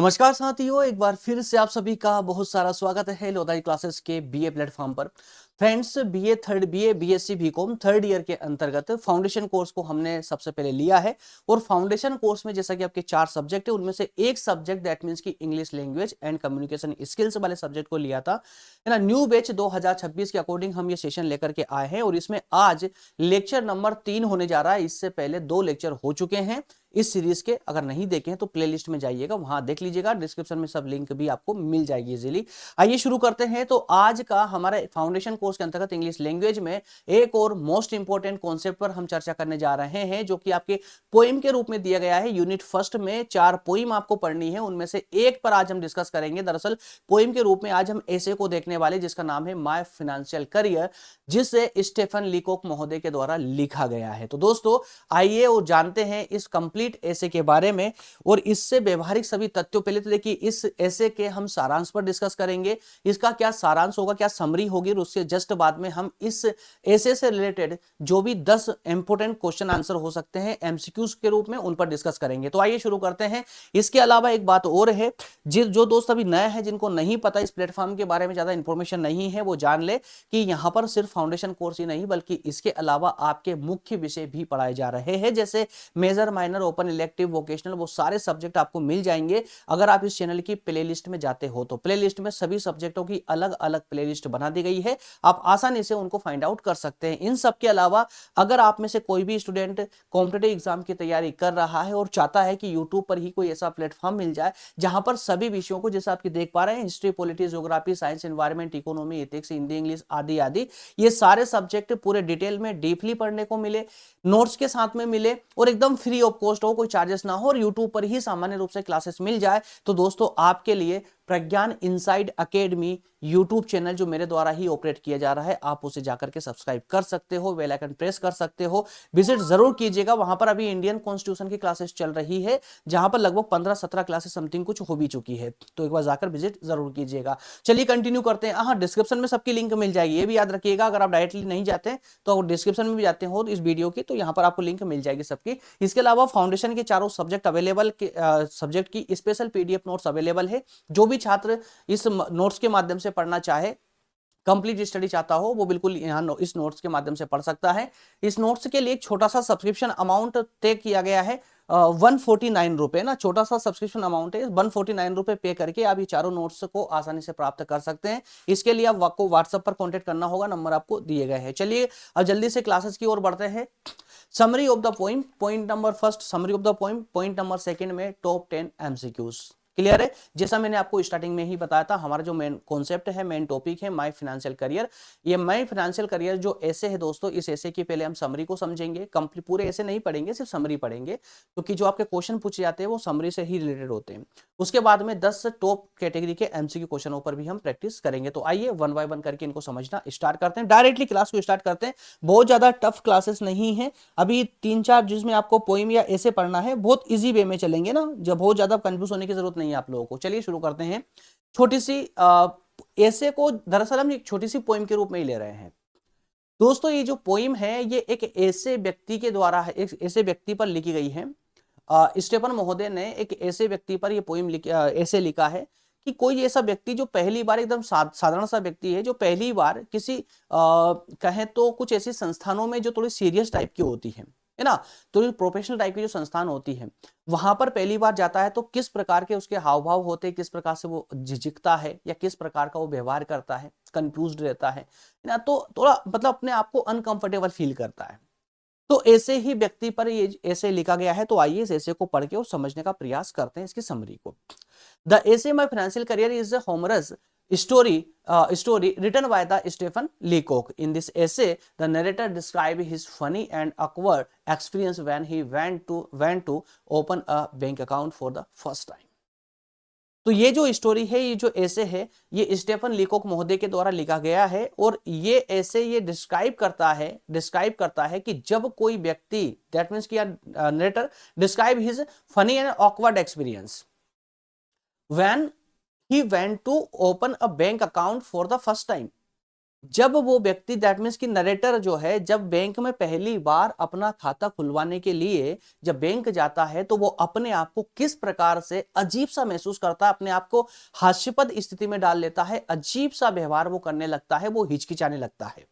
नमस्कार साथियों, एक बार फिर से आप सभी का बहुत सारा स्वागत है लोधाई क्लासेस के बीए प्लेटफॉर्म पर। Friends, BA BSc BCom third year के अंतर्गत फाउंडेशन कोर्स को हमने सबसे पहले लिया है। और फाउंडेशन कोर्स में जैसा कि आपके 4 सब्जेक्ट है, उनमें से एक सब्जेक्ट दैट मींस की English language and communication skills वाले सब्जेक्ट को लिया था, है ना। न्यू बैच 2026 के अकॉर्डिंग हम ये सेशन लेकर के आए हैं और इसमें आज लेक्चर नंबर 3 होने जा रहा है। इससे पहले 2 लेक्चर हो चुके हैं इस सीरीज के। अगर नहीं देखे हैं तो प्लेलिस्ट में जाइएगा, वहां देख लीजिएगा, डिस्क्रिप्शन में सब लिंक भी आपको मिल जाएगी इजीली। आइए शुरू करते हैं। तो आज का हमारा फाउंडेशन कोर्स के अंतर्गत इंग्लिश लैंग्वेज में एक और मोस्ट इंपोर्टेंट कॉन्सेप्ट पर हम चर्चा करने जा रहे हैं, जो कि आपके पोइम के रूप में दिया गया है। यूनिट फर्स्ट में 4 पोइम आपको पढ़नी है, उनमें से एक पर आज हम डिस्कस करेंगे। दरअसल पोइम के रूप में आज हम ऐसे को देखने वाले, जिसका नाम है माय फाइनेंशियल करियर, जिसे स्टीफन लीकोक महोदय के द्वारा लिखा गया है। तो दोस्तों आइए और जानते हैं इस कंप्लीट ऐसे के बारे में और इससे व्यवहारिक सभी तथ्यों। पहले तो देखिए, इस ऐसे के हम सारांश पर डिस्कस करेंगे, इसका क्या सारांश होगा, क्या समरी होगी, और उसके जस्ट बाद में हम इस ऐसे से रिलेटेड जो भी 10 इंपोर्टेंट क्वेश्चन आंसर हो सकते हैं एमसीक्यूज के रूप में, उन पर डिस्कस करेंगे। तो आइए शुरू करते हैं। इसके अलावा एक बात और है, जो दोस्त अभी नए हैं, जिनको नहीं पता इस प्लेटफॉर्म के बारे में, ज्यादा इंफॉर्मेशन नहीं है, वो जान ले कि यहां पर सिर्फ फाउंडेशन कोर्स ही नहीं बल्कि इसके अलावा आपके मुख्य विषय भी पढ़ाए जा रहे हैं, जैसे major, minor, open, elective, vocational, वो सारे सब्जेक्ट आपको मिल जाएंगे अगर आप इस चैनल की प्लेलिस्ट में जाते हो। तो प्लेलिस्ट में सभी सब्जेक्टों की अलग अलग प्लेलिस्ट बना दी गई है, आप आसानी से उनको फाइंड आउट कर सकते हैं। इन सब के अलावा अगर आप में से कोई भी स्टूडेंट कॉम्पिटिटिव एग्जाम की तैयारी कर रहा है और चाहता है कि यूट्यूब पर ही कोई ऐसा प्लेटफॉर्म मिल जाए जहां पर सभी विषयों को, जैसे आपकी देख पा रहे हैं, history, politics, geography, science, environment, economy, ethics, Hindi, English आदि आदि, ये सारे सब्जेक्ट पूरे डिटेल में डीपली पढ़ने को मिले, नोट्स के साथ में मिले और एकदम फ्री ऑफ कॉस्ट हो, कोई चार्जेस ना हो, और यूट्यूब पर ही सामान्य रूप से क्लासेस मिल जाए, तो दोस्तों आपके लिए प्रज्ञान इनसाइड एकेडमी यूट्यूब चैनल, जो मेरे द्वारा ही ऑपरेट किया जा रहा है, आप उसे जाकर के सब्सक्राइब कर सकते हो, बेल आइकन प्रेस कर सकते हो, विजिट जरूर कीजिएगा। वहां पर अभी इंडियन कॉन्स्टिट्यूशन की क्लासेस चल रही है, जहां पर लगभग 15-17 क्लासेस समथिंग कुछ हो भी चुकी है, तो एक बार जाकर विजिट जरूर कीजिएगा। चलिए कंटिन्यू करते हैं। हाँ, डिस्क्रिप्शन में सबकी लिंक मिल जाएगी, ये भी याद रखिएगा। अगर आप डायरेक्टली नहीं जाते तो डिस्क्रिप्शन में भी जाते हो इस वीडियो की, तो यहाँ पर आपको लिंक मिल जाएगी सबकी। इसके अलावा फाउंडेशन के चारों सब्जेक्ट अवेलेबल, सब्जेक्ट की स्पेशल पीडीएफ नोट्स अवेलेबल है। जो भी छात्र इस नोट्स के माध्यम से पढ़ना चाहे, कंप्लीट स्टडी चाहता हो, वो बिल्कुल यहाँ इस नोट्स के माध्यम से पढ़ सकता है। इस नोट्स के लिए एक छोटा सा सब्सक्रिप्शन अमाउंट तय किया गया है, 149 रुपए ना, छोटा सा सब्सक्रिप्शन अमाउंट है। 149 रुपए पे करके आप ये चारों नोट्स को आसानी से प्राप्त कर सकते हैं। इसके लिए आपको व्हाट्सएप पर कॉन्टेक्ट करना होगा, नंबर आपको दिए गए हैं। चलिए अब जल्दी से क्लासेस की ओर बढ़ते हैं। Summary of the poem, point number first summary of the poem, point number second में टॉप 10 एमसीक्यूज। क्लियर है? जैसा मैंने आपको स्टार्टिंग में ही बताया था, हमारा जो मेन कॉन्सेप्ट है, मेन टॉपिक है माय फाइनेंशियल करियर। ये माय फाइनेंशियल करियर जो ऐसे है दोस्तों, इस ऐसे की पहले हम समरी को समझेंगे। कंप्लीट पूरे ऐसे नहीं पढ़ेंगे, सिर्फ समरी पढ़ेंगे, क्योंकि जो आपके क्वेश्चन पूछे जाते हैं वो समरी से ही रिलेटेड होते हैं। उसके बाद में 10 टॉप कैटेगरी के एमसीक्यू क्वेश्चनों पर भी हम प्रैक्टिस करेंगे। तो आइए वन बाय वन करके इनको समझना स्टार्ट करते हैं, डायरेक्टली क्लास को स्टार्ट करते हैं। बहुत ज्यादा टफ क्लासेस नहीं है, अभी 3-4 जिसमें आपको पोइम या ऐसे पढ़ना है, बहुत इजी वे में चलेंगे ना, जब बहुत ज्यादा कंफ्यूज होने की जरूरत नहीं है आप लोगों को। चलिए शुरू करते हैं। छोटी सी ऐसे को दरअसल हम एक छोटी सी पोइम के रूप में ही ले रहे हैं दोस्तों। ये जो पोइम है, ये एक ऐसे व्यक्ति के द्वारा है, एक ऐसे व्यक्ति पर लिखी गई है। स्टेफन महोदय ने एक ऐसे व्यक्ति पर ये पोइम ऐसे लिखा है कि कोई ऐसा व्यक्ति जो पहली बार, एकदम साधारण सा व्यक्ति है, जो पहली बार किसी कहें तो कुछ ऐसी संस्थानों में जो थोड़ी सीरियस टाइप की होती है ना, तो प्रोफेशनल टाइप की जो संस्थान होती है, वहां पर पहली बार जाता है, तो किस प्रकार के उसके हाव भाव होते हैं, किस प्रकार से वो झिझकता है या किस प्रकार का वो व्यवहार करता है, कंफ्यूज रहता है ना, तो थोड़ा मतलब अपने आप को अनकंफर्टेबल फील करता है। तो ऐसे ही व्यक्ति पर ये ऐसे लिखा गया है। तो आइए इस ऐसे को पढ़ के और समझने का प्रयास करते हैं, इसकी समरी को। द ऐसे my Financial career is a humorous story written by the Stephen Leacock. In this essay, the narrator describes his funny and awkward experience when he went to open a bank account for the first time. तो ये जो story है, ये जो ऐसे है, ये Stephen लीकोक महोदय के द्वारा लिखा गया है। और ये ऐसे ये डिस्क्राइब करता है कि जब कोई व्यक्ति, दैट मीन्स कि narrator describe his funny and awkward experience when he went to open a bank account for the first time. जब वो व्यक्ति, दैट मीन्स कि नरेटर जो है, जब बैंक में पहली बार अपना खाता खुलवाने के लिए जब बैंक जाता है तो वो अपने आप को किस प्रकार से अजीब सा महसूस करता है, अपने आप को हास्यास्पद स्थिति में डाल लेता है, अजीब सा व्यवहार वो करने लगता है, वो हिचकिचाने लगता है।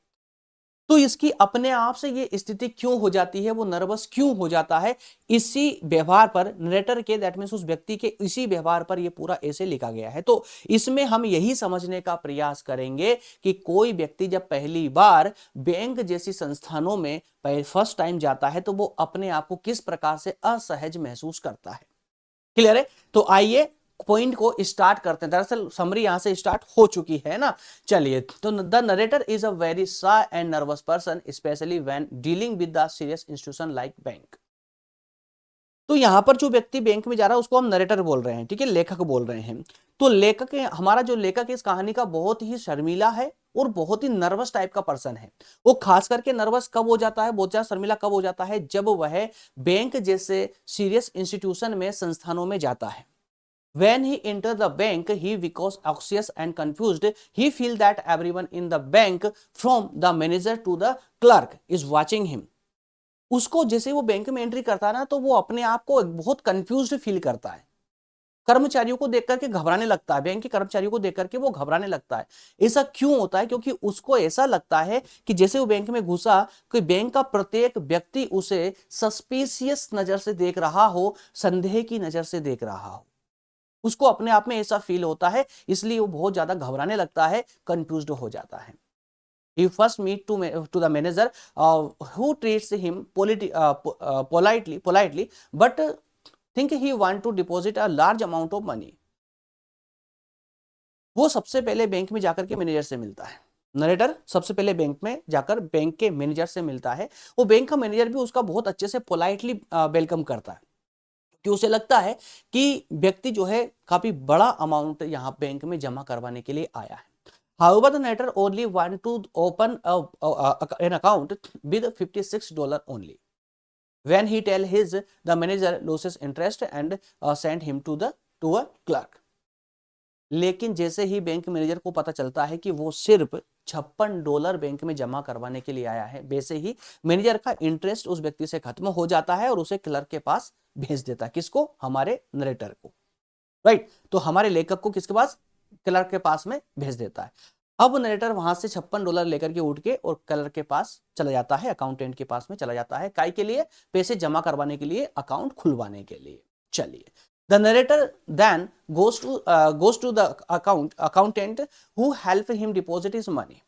तो इसकी अपने आप से ये स्थिति क्यों हो जाती है, वो नर्वस क्यों हो जाता है, इसी व्यवहार पर नरेटर के, दैट मीन्स उस व्यक्ति के इसी व्यवहार पर ये पूरा ऐसे लिखा गया है। तो इसमें हम यही समझने का प्रयास करेंगे कि कोई व्यक्ति जब पहली बार बैंक जैसी संस्थानों में फर्स्ट टाइम जाता है तो वो अपने आप को किस प्रकार से असहज महसूस करता है। क्लियर है? तो आइए पॉइंट को स्टार्ट करते हैं। दरअसल समरी यहां से स्टार्ट हो चुकी है ना। चलिए, तो the narrator is a very shy and nervous person specially when dealing with the serious institution like bank. तो यहां पर जो व्यक्ति बैंक में जा रहा है उसको हम नरेटर बोल रहे हैं, ठीक है, लेखक बोल रहे हैं। तो लेखक, हमारा जो लेखक है इस कहानी का, बहुत ही शर्मीला है और बहुत ही नर्वस टाइप का पर्सन है। वो खास करके नर्वस कब हो जाता है, बहुत ज्यादा शर्मीला कब हो जाता है, जब वह बैंक जैसे सीरियस इंस्टीट्यूशन में, संस्थानों में जाता है। When he entered the bank, he becomes anxious and confused. He feels that everyone in the bank, from the manager to the clerk, is watching him. उसको जैसे वो बैंक में एंट्री करता है ना, तो वो अपने आप को बहुत कंफ्यूज्ड फील करता है। कर्मचारियों को देख करके घबराने लगता है, बैंक के कर्मचारियों को देख करके वो घबराने लगता है। ऐसा क्यों होता है? क्योंकि उसको ऐसा लगता है कि जैसे वो बैंक में घुसा, कि बैंक का प्रत्येक व्यक्ति उसे सस्पिशियस नजर से देख रहा हो, संदेह की नजर से देख रहा हो। उसको अपने आप में ऐसा फील होता है, इसलिए वो बहुत ज्यादा घबराने लगता है, कंफ्यूज्ड हो जाता है। He first meet to the manager, who treats him politely, but think he want to deposit a large amount of money. वो सबसे पहले बैंक में जाकर के मैनेजर से मिलता है। नरेटर सबसे पहले बैंक में जाकर बैंक के मैनेजर से मिलता है। वो बैंक का मैनेजर भी उसका बहुत अच्छे से पोलाइटली वेलकम करता है, कि उसे लगता है कि व्यक्ति जो है काफी बड़ा अमाउंट यहां बैंक में जमा करवाने के लिए आया है। However, the narrator only want to open an account with $56 only. When he tell the manager loses interest and send him to a clerk. लेकिन जैसे ही बैंक मैनेजर को पता चलता है कि वो सिर्फ $56 बैंक में जमा करवाने के लिए आया है, वैसे ही मैनेजर का इंटरेस्ट उस व्यक्ति से खत्म हो जाता है और उसे क्लर्क के पास भेज देता है। किसको? हमारे नरेटर को। राइट? तो हमारे लेखक को किसके पास? क्लर्क के पास में भेज देता है। अब नरेटर वहां से $56 लेकर के उठ के और क्लर्क के पास चला जाता है, अकाउंटेंट के पास में चला जाता है। काय के लिए? पैसे जमा करवाने के लिए, अकाउंट खुलवाने के लिए। चलिए, the narrator then goes to the accountant who help him deposit his money.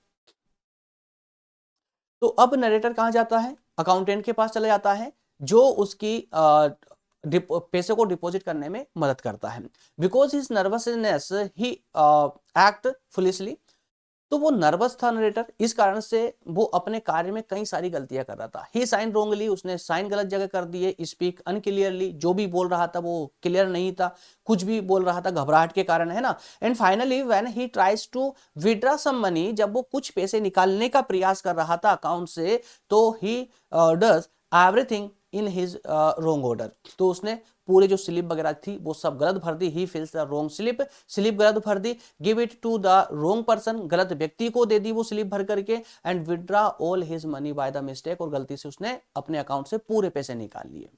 तो अब नरेटर कहां जाता है? अकाउंटेंट के पास चला जाता है, जो उसकी पैसे को डिपॉजिट करने में मदद करता है। Because his nervousness he act foolishly. तो वो नर्वस था नरेटर, इस कारण से वो अपने कार्य में कई सारी गलतियां कर रहा था। ही साइन रोंगली, उसने साइन गलत जगह कर दिए। स्पीक अनक्लियरली, जो भी बोल रहा था वो क्लियर नहीं था, कुछ भी बोल रहा था घबराहट के कारण, है ना। And finally when he tries to withdraw some money, जब वो कुछ पैसे निकालने का प्रयास कर रहा था अकाउंट से, तो he does everything in his wrong order. तो उसने पूरे जो स्लिप वगैरह थी वो सब गलत भर दी। ही फिल्स द रोंग स्लिप गलत भर दी। Give it to the wrong person, गलत व्यक्ति को दे दी वो स्लिप भर करके। And withdraw all his money by the mistake, और गलती से उसने अपने अकाउंट से पूरे पैसे निकाल लिए।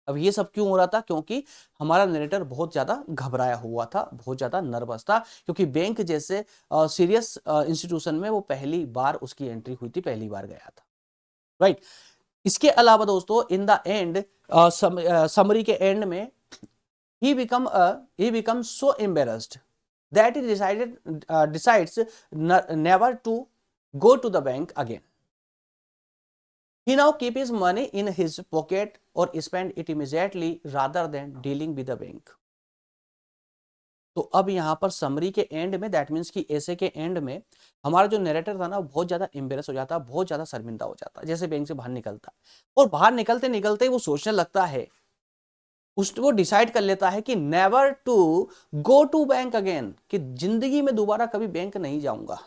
अब ये सब क्यों हो रहा था? क्योंकि हमारा नरेटर बहुत ज्यादा घबराया हुआ था, बहुत ज्यादा नर्वस था, क्योंकि बैंक जैसे सीरियस इंस्टीट्यूशन में वो पहली बार उसकी एंट्री हुई थी, पहली बार गया था। राइट? इसके अलावा दोस्तों, इन द एंड, समरी के एंड में, he become so embarrassed that he decides never to go to the bank again. He now keep his money in his pocket or spend it immediately rather than dealing with the bank. तो अब यहां पर summary के and में, that means कि ऐसे के and में, हमारा जो नरेटर था ना बहुत ज्यादा एम्बेरस हो जाता, बहुत ज्यादा शर्मिंदा हो जाता जैसे बैंक से बाहर निकलता। और बाहर निकलते निकलते वो सोचने लगता है, वो डिसाइड कर लेता है कि never to go to bank again, कि जिंदगी में दोबारा कभी बैंक नहीं जाऊंगा।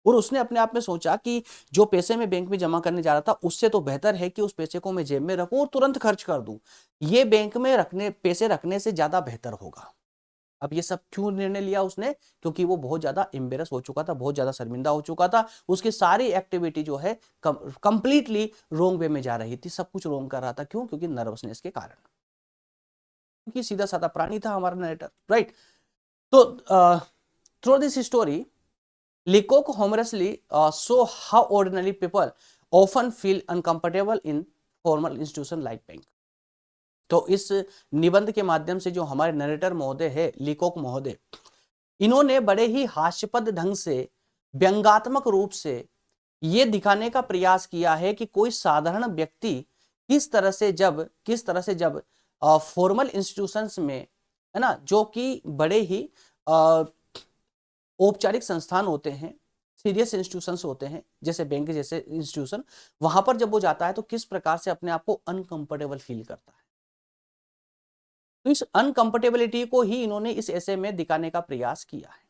और उसने अपने आप में सोचा कि जो पैसे मैं बैंक में जमा करने जा रहा था उससे तो बेहतर है कि उस पैसे को मैं जेब में रखूं और तुरंत खर्च कर दूं। ये बैंक में पैसे रखने से ज्यादा बेहतर होगा। अब ये सब क्यों निर्णय लिया उसने? क्योंकि वो बहुत ज्यादा एम्बेरस हो चुका था, बहुत ज्यादा शर्मिंदा हो चुका था, उसकी सारी एक्टिविटी जो है कंप्लीटली रोंग वे में जा रही थी, सब कुछ रोंग कर रहा था। क्यों? क्योंकि नर्वसनेस के कारण, क्योंकि सीधा साधा प्राणी था हमारा नरेटर, राइट? तो through this story Leacock humorously show how ordinary people often feel uncomfortable in formal institution like bank. तो इस निबंध के माध्यम से जो हमारे नरेटर महोदय है, लीकोक महोदय, इन्होंने बड़े ही हास्यपद ढंग से, व्यंगात्मक रूप से ये दिखाने का प्रयास किया है कि कोई साधारण व्यक्ति किस तरह से जब फॉर्मल इंस्टीट्यूशंस में, है ना, जो कि बड़े ही औपचारिक संस्थान होते हैं, सीरियस इंस्टीट्यूशंस होते हैं, जैसे बैंक जैसे इंस्टीट्यूशन, वहां पर जब वो जाता है तो किस प्रकार से अपने आप को अनकंफर्टेबल फील करता है। तो इस अनकंफर्टेबिलिटी को ही इन्होंने इस ऐसे में दिखाने का प्रयास किया है,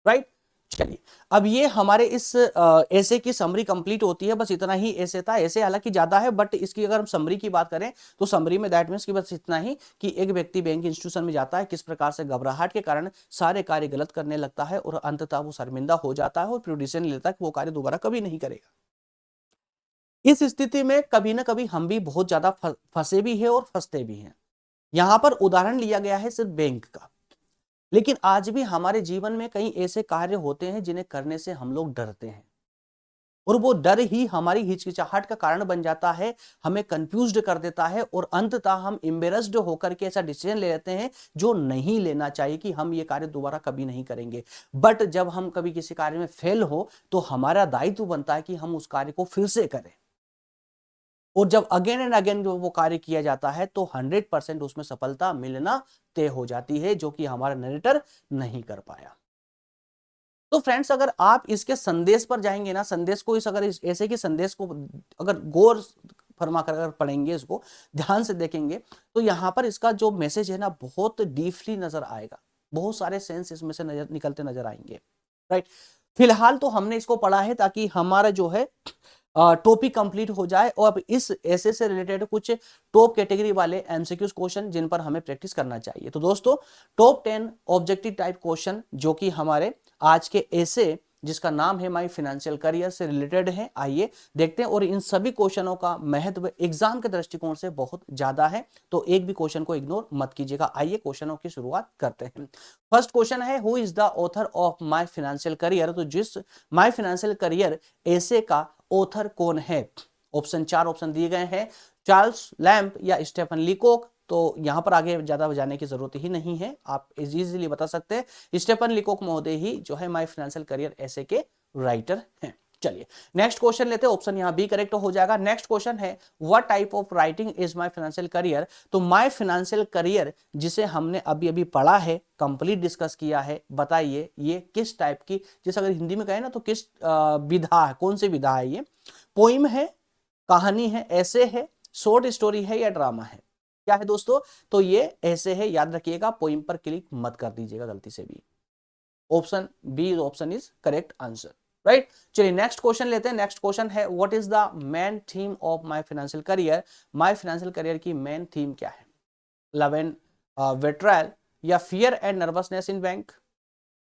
राइट? चलिए, अब ये हमारे इस ऐसे की समरी कंप्लीट होती है। बस इतना ही ऐसे था। ऐसे हालांकि ज्यादा है, बट इसकी अगर हम समरी की बात करें तो समरी में दैट मींस कि बस इतना ही कि एक व्यक्ति बैंक इंस्टीट्यूशन में जाता है, किस प्रकार से घबराहट के कारण सारे कार्य गलत करने लगता है और अंततः वो शर्मिंदा हो जाता है और फिर डिसीजन लेता है कि वो कार्य दोबारा कभी नहीं करेगा। इस स्थिति में कभी ना कभी हम भी बहुत ज्यादा फंसे भी है और फंसते भी हैं। यहां पर उदाहरण लिया गया है सिर्फ बैंक का, लेकिन आज भी हमारे जीवन में कई ऐसे कार्य होते हैं जिन्हें करने से हम लोग डरते हैं और वो डर ही हमारी हिचकिचाहट का कारण बन जाता है, हमें कंफ्यूज्ड कर देता है और अंततः हम एम्बेरस्ड होकर के ऐसा डिसीजन ले लेते हैं जो नहीं लेना चाहिए कि हम ये कार्य दोबारा कभी नहीं करेंगे। बट जब हम कभी किसी कार्य में फेल हो तो हमारा दायित्व बनता है कि हम उस कार्य को फिर से करें, और जब अगेन एंड अगेन जो वो कार्य किया जाता है तो 100% उसमें सफलता मिलना तय हो जाती है, जो कि हमारा नरेटर नहीं कर पाया। तो फ्रेंड्स, अगर आप इसके संदेश पर जाएंगे ना, संदेश को अगर ऐसे कि संदेश को अगर गौर फरमा कर अगर पढ़ेंगे, इसको ध्यान से देखेंगे तो यहां पर इसका जो मैसेज है ना बहुत डीपली नजर आएगा, बहुत सारे सेंस इसमें से निकलते नजर आएंगे, राइट? फिलहाल तो हमने इसको पढ़ा है ताकि हमारा जो है टॉपिक कंप्लीट हो जाए, और अब इस ऐसे से रिलेटेड कुछ टॉप कैटेगरी वाले एमसीक्यूज क्वेश्चन जिन पर हमें प्रैक्टिस करना चाहिए। तो दोस्तों, टॉप 10 ऑब्जेक्टिव टाइप क्वेश्चन जो कि हमारे आज के ऐसे जिसका नाम है माय फाइनेंशियल करियर से रिलेटेड है, आइए देखते हैं। और इन सभी क्वेश्चनों का महत्व एग्जाम के दृष्टिकोण से बहुत ज्यादा है, तो एक भी क्वेश्चन को इग्नोर मत कीजिएगा। आइए क्वेश्चनों की शुरुआत करते हैं। फर्स्ट क्वेश्चन है, who is the author of My Financial career? तो जिस माय फाइनेंशियल करियर ऐसे का ऑथर कौन है? ऑप्शन 4 ऑप्शन दिए गए हैं, चार्ल्स लैम्प या स्टीफन लीकोक। तो यहां पर आगे ज्यादा जाने की जरूरत ही नहीं है, आप इजीली बता सकते हैं स्टीफन लीकोक महोदय ही जो है माय फाइनेंशियल करियर ऐसे के राइटर हैं। चलिए नेक्स्ट क्वेश्चन लेते हैं, ऑप्शन यहां बी करेक्ट हो जाएगा। नेक्स्ट क्वेश्चन है, what type of writing is my Financial career? तो माय फाइनेंशियल करियर जिसे हमने अभी अभी पढ़ा है, कंप्लीट डिस्कस किया है, बताइए ये किस टाइप की, जैसे अगर हिंदी में कहें ना तो किस विधा है, कौन सी विधा है ये? पोइम है, कहानी है, ऐसे है, शॉर्ट स्टोरी है या ड्रामा है? क्या है दोस्तों? तो ये ऐसे है, याद रखिएगा, पोइम पर क्लिक मत कर दीजिएगा गलती से भी। Option B option is correct answer, right? चलिए नेक्स्ट क्वेश्चन लेते हैं। नेक्स्ट क्वेश्चन है, what is the main theme of My Financial Career? My Financial Career की मेन थीम क्या है? लव एंड विट्रायल या fear and nervousness in bank?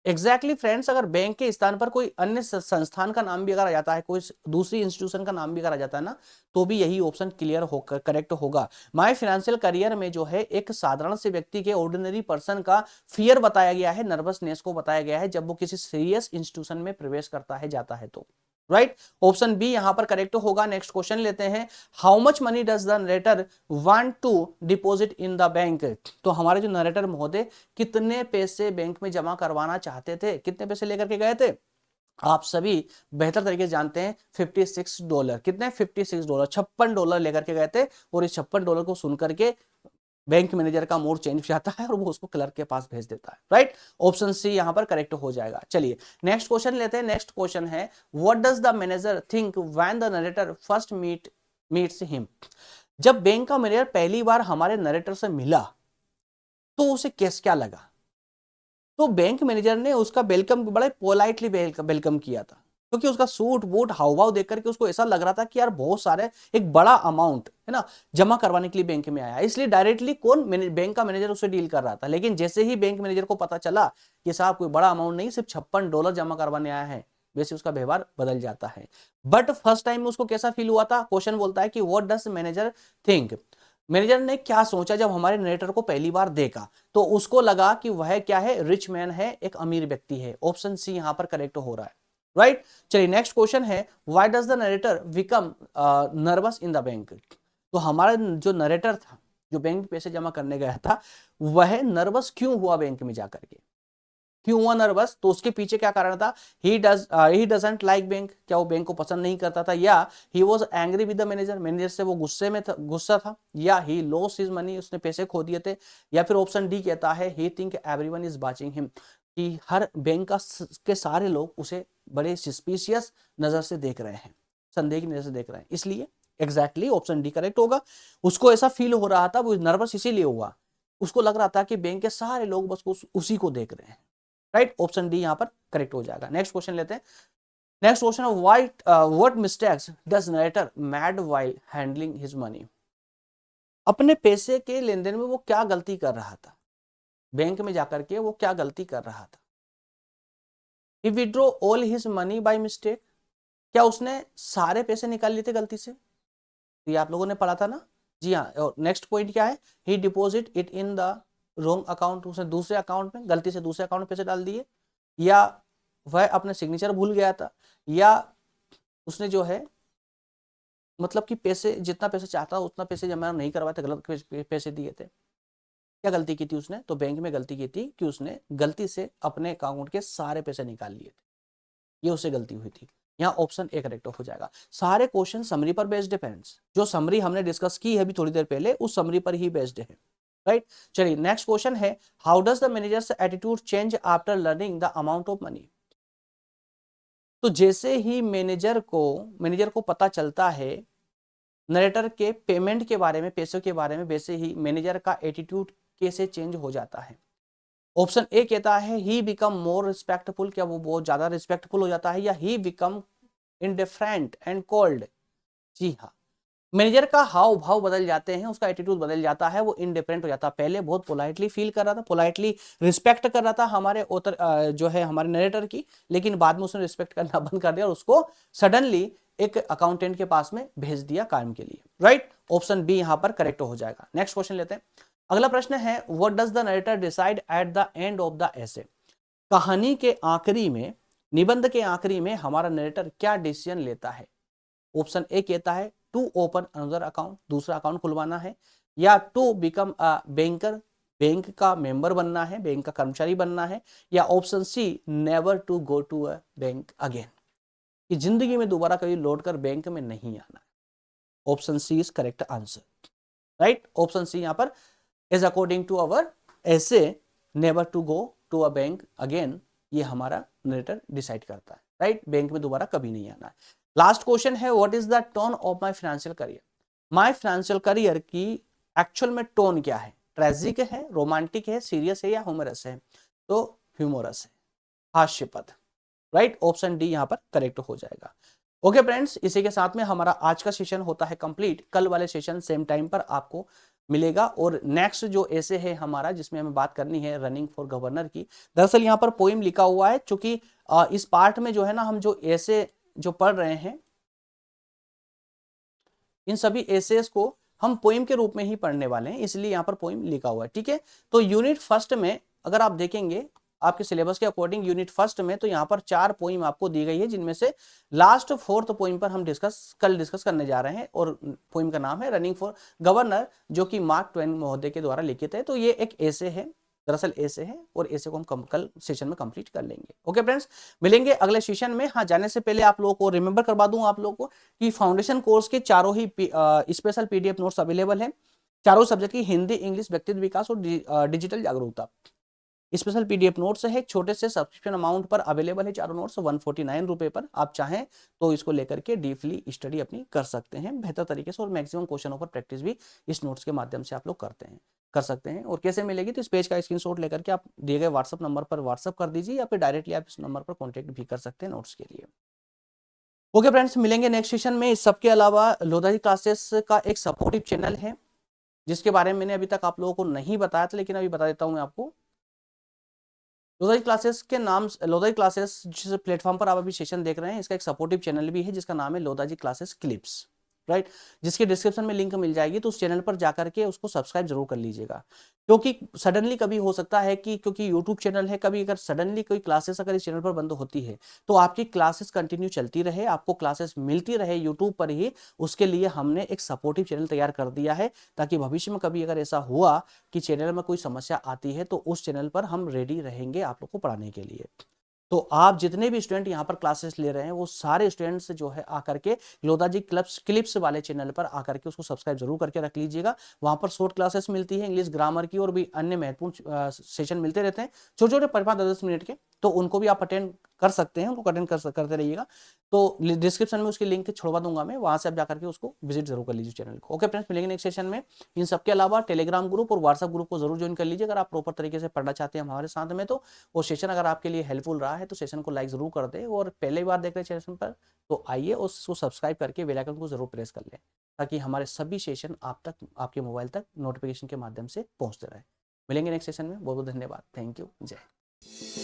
Exactly friends, अगर bank के स्थान पर कोई अन्य संस्थान का नाम भी अगर आ जाता है, कोई दूसरी इंस्टीट्यूशन का नाम भी अगर आ जाता है ना, तो भी यही ऑप्शन क्लियर होकर करेक्ट होगा। माय फाइनेंशियल करियर में जो है एक साधारण से व्यक्ति के, ऑर्डिनरी पर्सन का फियर बताया गया है, नर्वसनेस को बताया गया है जब वो किसी सीरियस इंस्टीट्यूशन में प्रवेश करता है, जाता है तो, राइट? ऑप्शन बी यहां पर करेक्ट होगा। नेक्स्ट क्वेश्चन लेते हैं, how much money does the narrator want to deposit in the bank? तो हमारे जो नरेटर महोदय कितने पैसे बैंक में जमा करवाना चाहते थे, कितने पैसे लेकर के गए थे? आप सभी बेहतर तरीके से जानते हैं, $56। कितने? $56, $56 लेकर के गए थे, और इस $56 को सुनकर के बैंक मैनेजर का मूड चेंज हो जाता है और वो उसको क्लर्क के पास भेज देता है, राइट? ऑप्शन सी यहां पर करेक्ट हो जाएगा। चलिए नेक्स्ट क्वेश्चन लेते हैं। नेक्स्ट क्वेश्चन है, what does the manager think when the narrator first meets him? जब बैंक का मैनेजर पहली बार हमारे नरेटर से मिला तो उसे क्या लगा? तो बैंक मैनेजर ने उसका वेलकम बड़े पोलाइटली वेलकम किया था, क्योंकि उसका सूट बूट हाव भाव देख करके उसको ऐसा लग रहा था कि यार बहुत सारे एक बड़ा अमाउंट है ना जमा करवाने के लिए बैंक में आया, इसलिए डायरेक्टली कौन बैंक का मैनेजर उससे डील कर रहा था। लेकिन जैसे ही बैंक मैनेजर को पता चला कि साहब कोई बड़ा अमाउंट नहीं, सिर्फ $56 जमा करवाने आया है, वैसे उसका व्यवहार बदल जाता है। बट फर्स्ट टाइम में उसको कैसा फील हुआ था, क्वेश्चन बोलता है कि what does manager think, manager ने क्या सोचा जब हमारे नरेटर को पहली बार देखा, तो उसको लगा कि वह क्या है, रिच मैन है, एक अमीर व्यक्ति है। ऑप्शन सी यहां पर करेक्ट हो रहा है, राइट। चलिए नेक्स्ट क्वेश्चन है, why does the narrator become nervous in the bank. तो हमारा जो नरेटर था, जो बैंक में पैसे जमा करने गया था, वह नर्वस क्यों हुआ बैंक में जाकर के, क्यों हुआ नर्वस, तो उसके पीछे क्या कारण था, ही डजंट लाइक बैंक, क्या वो बैंक को पसंद नहीं करता था, या he was angry with the manager, manager से वो गुस्से में था, गुस्सा था, या ही लॉस हिज मनी, उसने पैसे खो दिए थे, या फिर ऑप्शन डी कहता है he think everyone is watching him, कि हर बैंक के सारे लोग उसे बड़े सस्पिशियस नजर से देख रहे हैं, संदेह की नजर से देख रहे हैं, इसलिए एग्जैक्टली ऑप्शन डी करेक्ट होगा। उसको ऐसा फील हो रहा था, वो नर्वस इसीलिए हुआ, उसको लग रहा था कि बैंक के सारे लोग बस उसी को देख रहे हैं, राइट। ऑप्शन डी यहां पर करेक्ट हो जाएगा। नेक्स्ट क्वेश्चन लेते हैं। Next question, what mistakes does narrator mad while handling his money. अपने पैसे के लेन देन में वो क्या गलती कर रहा था, बैंक में जाकर के वो क्या गलती कर रहा था। He withdraw all his money by mistake, क्या उसने सारे पैसे निकाल लिए थे गलती से, तो ये आप लोगों ने पढ़ा था ना, जी हाँ। और नेक्स्ट पॉइंट क्या है, he deposit it in the wrong account, उसने दूसरे अकाउंट में गलती से दूसरे अकाउंट में पैसे डाल दिए, या वह अपने सिग्नेचर भूल गया था, या उसने जो है मतलब कि पैसे जितना पैसे चाहता उतना पैसे जमा नहीं करवाए थे, गलत पैसे दिए थे, क्या गलती की थी उसने, तो बैंक में गलती की थी कि उसने गलती से अपने अकाउंट के सारे पैसे निकाल लिए थे, ये उससे गलती हुई थी। यहाँ ऑप्शन ए करेक्ट हो जाएगा। सारे क्वेश्चन समरी पर बेस्ड है फ्रेंड्स, जो समरी हमने डिस्कस की है अभी थोड़ी देर पहले, उस समरी पर ही बेस्ड है, राइट। चलिए नेक्स्ट क्वेश्चन है, how does the managers attitude change after learning the amount of money. तो जैसे ही मैनेजर को पता चलता है नरेटर के पेमेंट के बारे में, पैसों के बारे में, वैसे ही मैनेजर का एटीट्यूड कैसे चेंज हो जाता है। ऑप्शन ए कहता है ही बिकम मोर रिस्पेक्टफुल, क्या वो बहुत ज्यादा रिस्पेक्टफुल हो जाता है, या he become indifferent and cold. जी हाँ, मैनेजर का हाव भाव बदल जाते हैं, उसका एटीट्यूड बदल जाता है, वो इनडिफरेंट हो जाता है। पहले बहुत पोलाइटली फील कर रहा था, पोलाइटली रिस्पेक्ट कर रहा था हमारे ऑथर जो है हमारे नरेटर की, लेकिन बाद में उसने रिस्पेक्ट करना बंद कर दिया और उसको सडनली एक अकाउंटेंट के पास में भेज दिया काम के लिए, राइट। ऑप्शन बी यहां पर करेक्ट हो जाएगा। नेक्स्ट क्वेश्चन लेते हैं। अगला प्रश्न है, what does the narrator decide at the end of the essay. कहानी के आखिरी में, निबंध के आखिरी में हमारा नरेटर क्या डिसीजन लेता है। ऑप्शन ए कहता है टू ओपन अनदर अकाउंट, दूसरा अकाउंट खुलवाना है, या to become a banker, bank का मेंबर बनना है, बैंक का कर्मचारी बनना है, या option C never to go to a bank again, कि जिंदगी में दोबारा कभी लौटकर बैंक में नहीं आना है। Option C is correct answer, right. Option C यहां पर is according to our essay never to go to a bank again, ये हमारा नरेटर डिसाइड करता है, राइट। बैंक में दोबारा कभी नहीं आना है। लास्ट क्वेश्चन है, what is the tone of My Financial Career. My Financial Career की एक्चुअल में टोन क्या है, ट्रेजिक है, रोमांटिक है, सीरियस है, या ह्यूमरस है, तो ह्यूमरस है, हास्यपद, राइट। ऑप्शन डी यहां पर करेक्ट हो जाएगा। ओके फ्रेंड्स, इसी के साथ में हमारा आज का सेशन होता है कंप्लीट। कल वाले सेशन सेम टाइम पर आपको मिलेगा, और नेक्स्ट जो ऐसे है हमारा जिसमें हमें बात करनी है रनिंग फॉर गवर्नर की। दरअसल यहाँ पर पोइम लिखा हुआ है, क्योंकि इस पार्ट में जो है ना हम जो ऐसे जो पढ़ रहे हैं, इन सभी एसेस को हम पोइम के रूप में ही पढ़ने वाले हैं, इसलिए यहाँ पर पोइम लिखा हुआ है, ठीक है। तो यूनिट फर्स्ट में अगर आप देखेंगे आपके सिलेबस के अकॉर्डिंग, यूनिट फर्स्ट में तो यहाँ पर 4 पोइम आपको दी गई है, जिनमें से लास्ट 4th पोइम पर हम कल डिस्कस करने जा रहे हैं, और पोइम का नाम है रनिंग फॉर गवर्नर, जो कि मार्क ट्वेन महोदय के द्वारा लिखित है। तो ये एक ऐसे है, दरअसल ऐसे है, और ऐसे को हम कल सेशन में कंप्लीट कर लेंगे। ओके फ्रेंड्स, मिलेंगे अगले सेशन में। हाँ, जाने से पहले आप लोगों को रिमेंबर करवा दूं आप लोगों को कि फाउंडेशन कोर्स के चारों ही स्पेशल पीडीएफ नोट्स अवेलेबल हैं, चारों सब्जेक्ट की, हिंदी, इंग्लिश, व्यक्तित्व विकास और डिजिटल जागरूकता। स्पेशल पीडीएफ नोट्स है, छोटे से सब्सक्रिप्शन अमाउंट पर अवेलेबल है, चारों नोट्स 149 रुपए पर। आप चाहें तो इसको लेकर के डीपली स्टडी अपनी कर सकते हैं बेहतर तरीके से, और मैक्सिमम क्वेश्चनों पर प्रैक्टिस भी इस नोट्स के माध्यम से आप लोग कर सकते हैं। और कैसे मिलेगी, तो इस पेज का स्क्रीनशॉट लेकर के आप दिए गए व्हाट्सअप नंबर पर व्हाट्सअप कर दीजिए, या फिर डायरेक्टली आप इस नंबर पर कॉन्टेक्ट भी कर सकते हैं नोट्स के लिए। ओके फ्रेंड्स, मिलेंगे नेक्स्ट सेशन में। इस सबके अलावा लोधाजी क्लासेस का एक सपोर्टिव चैनल है जिसके बारे में मैंने अभी तक आप लोगों को नहीं बताया था, लेकिन अभी बता देता हूं मैं आपको। लोधाजी क्लासेस के नाम, लोधाजी क्लासेस जिस प्लेटफॉर्म पर आप अभी सेशन देख रहे हैं, इसका एक सपोर्टिव चैनल भी है जिसका नाम है लोधाजी क्लासेस क्लिप्स, राइट, जिसके डिस्क्रिप्शन में लिंक मिल जाएगी। तो उस चैनल पर जाकर के उसको सब्सक्राइब जरूर कर लीजिएगा, क्योंकि सडनली कभी हो सकता है कि, क्योंकि यूट्यूब चैनल है, कभी अगर सडनली कोई क्लासेस अगर इस चैनल पर बंद होती है तो आपकी क्लासेस कंटिन्यू चलती रहे, आपको क्लासेस मिलती रहे यूट्यूब पर ही, उसके लिए हमने एक सपोर्टिव चैनल तैयार कर दिया है, ताकि भविष्य में कभी अगर ऐसा हुआ कि चैनल में कोई समस्या आती है तो उस चैनल पर हम रेडी रहेंगे आप लोग को पढ़ाने के लिए। तो आप जितने भी स्टूडेंट यहाँ पर क्लासेस ले रहे हैं वो सारे स्टूडेंट्स जो है आकर के लोधाजी क्लिप्स वाले चैनल पर आकर के उसको सब्सक्राइब जरूर करके रख लीजिएगा। वहां पर शॉर्ट क्लासेस मिलती है, इंग्लिश ग्रामर की और भी अन्य महत्वपूर्ण सेशन मिलते रहते हैं, छोटे छोटे 5-5 10 मिनट के। तो उनको भी आप अटेंड कर सकते हैं, उनको अटेंड करते रहिएगा। तो डिस्क्रिप्शन में उसकी लिंक छोड़वा दूंगा मैं, वहां से आप जाकर के उसको विजिट जरूर कर लीजिए चैनल को। ओके फ्रेंड्स, मिलेंगे नेक्स्ट सेशन में। इन सबके अलावा टेलीग्राम ग्रुप और व्हाट्सएप ग्रुप को जरूर ज्वाइन कर लीजिए अगर आप प्रॉपर तरीके से पढ़ना चाहते हैं हमारे साथ में। तो वो सेशन अगर आपके लिए हेल्पफुल रहा है तो सेशन को लाइक जरूर कर दे, और पहली बार देख रहे हैं सेशन पर तो आइए उसको सब्सक्राइब करके बेल आइकन को जरूर प्रेस कर लें, ताकि हमारे सभी सेशन आप तक, आपके मोबाइल तक नोटिफिकेशन के माध्यम से पहुंचते रहे। मिलेंगे नेक्स्ट सेशन में। बहुत बहुत धन्यवाद। Thank you. जय